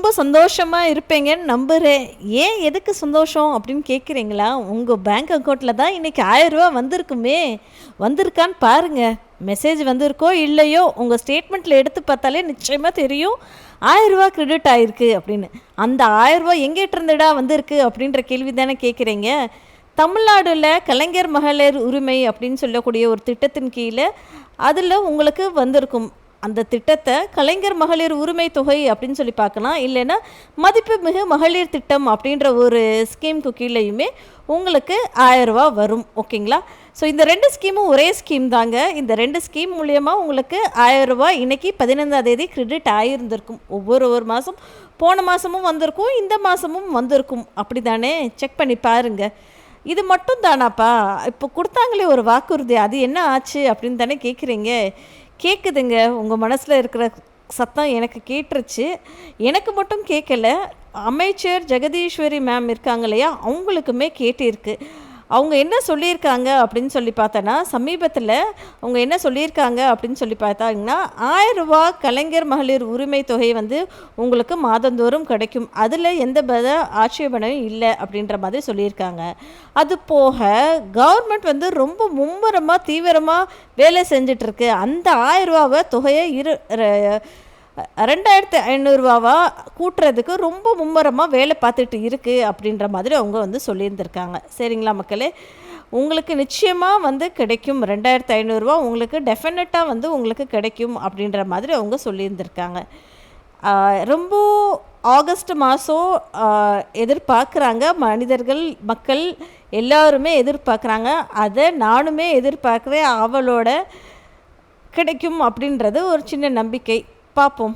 ரொம்ப சந்தோஷமாக இருப்பீங்கன்னு நம்புகிறேன். ஏன் எதுக்கு சந்தோஷம் அப்படின்னு கேட்குறீங்களா? உங்கள் பேங்க் அக்கௌண்ட்டில் தான் இன்றைக்கி 1000 வந்திருக்குமே. வந்திருக்கான்னு பாருங்கள். மெசேஜ் வந்திருக்கோ இல்லையோ உங்கள் ஸ்டேட்மெண்ட்டில் எடுத்து பார்த்தாலே நிச்சயமாக தெரியும் 1000 கிரெடிட் ஆகிருக்கு அப்படின்னு. அந்த 1000 எங்கேட்டு இருந்துடா வந்திருக்கு அப்படின்ற கேள்வி தானே கேட்குறீங்க. தமிழ்நாடுல கலைஞர் மகளிர் உரிமை அப்படின்னு சொல்லக்கூடிய ஒரு திட்டத்தின் கீழே அதில் உங்களுக்கு வந்திருக்கும். அந்த திட்டத்தை கலைஞர் மகளிர் உரிமை தொகை அப்படின்னு சொல்லி பார்க்கலாம், இல்லைன்னா மதிப்பு மிகு மகளிர் திட்டம் அப்படின்ற ஒரு ஸ்கீமுக்கு கீழேயுமே உங்களுக்கு 1000 வரும். ஓகேங்களா? ஸோ இந்த 2 ஸ்கீமும் ஒரே ஸ்கீம் தாங்க. இந்த 2 ஸ்கீம் மூலயமா உங்களுக்கு 1000 இன்றைக்கி 15ஆம் தேதி கிரெடிட் ஆகியிருந்திருக்கும். ஒவ்வொரு மாதம் போன மாதமும் வந்திருக்கும், இந்த மாதமும் வந்திருக்கும். அப்படி தானே? செக் பண்ணி பாருங்கள். இது மட்டும் தானாப்பா இப்போ கொடுத்தாங்களே ஒரு வாக்குறுதி, அது என்ன ஆச்சு அப்படின்னு தானே கேட்குறீங்க. கேட்குதுங்க, உங்கள் மனசில் இருக்கிற சத்தம் எனக்கு கேட்டுருச்சு. எனக்கு மட்டும் கேட்கல, அமைச்சர் ஜெகதீஸ்வரி மேம் இருக்காங்க இல்லையா, அவங்களுக்குமே கேட்டிருக்கு. அவங்க என்ன சொல்லியிருக்காங்க அப்படின்னு சொல்லி பார்த்தோன்னா, சமீபத்தில் அவங்க என்ன சொல்லியிருக்காங்க அப்படின்னு சொல்லி பார்த்தாங்கன்னா, 1000 கலைஞர் மகளிர் உரிமை தொகை வந்து உங்களுக்கு மாதந்தோறும் கிடைக்கும். அதில் எந்த ஆட்சேபனையும் இல்லை அப்படின்ற மாதிரி சொல்லியிருக்காங்க. அது போக கவர்மெண்ட் வந்து ரொம்ப மும்முரமாக தீவிரமாக வேலை செஞ்சிட்ருக்கு. அந்த 1000 தொகையை 2500 கூட்டுறதுக்கு ரொம்ப மும்முரமாக வேலை பார்த்துட்டு இருக்குது அப்படின்ற மாதிரி அவங்க வந்து சொல்லியிருந்திருக்காங்க. சரிங்களா மக்களே? உங்களுக்கு நிச்சயமாக வந்து கிடைக்கும். 2500 உங்களுக்கு டெஃபினட்டாக வந்து உங்களுக்கு கிடைக்கும் அப்படின்ற மாதிரி அவங்க சொல்லியிருந்திருக்காங்க. ரொம்ப ஆகஸ்ட் மாதம் எதிர்பார்க்குறாங்க மக்கள் எல்லாருமே எதிர்பார்க்குறாங்க. அதை நானுமே எதிர்பார்க்குறேன். அவளோட கிடைக்கும் அப்படின்றது ஒரு சின்ன நம்பிக்கை. பார்ப்போம்.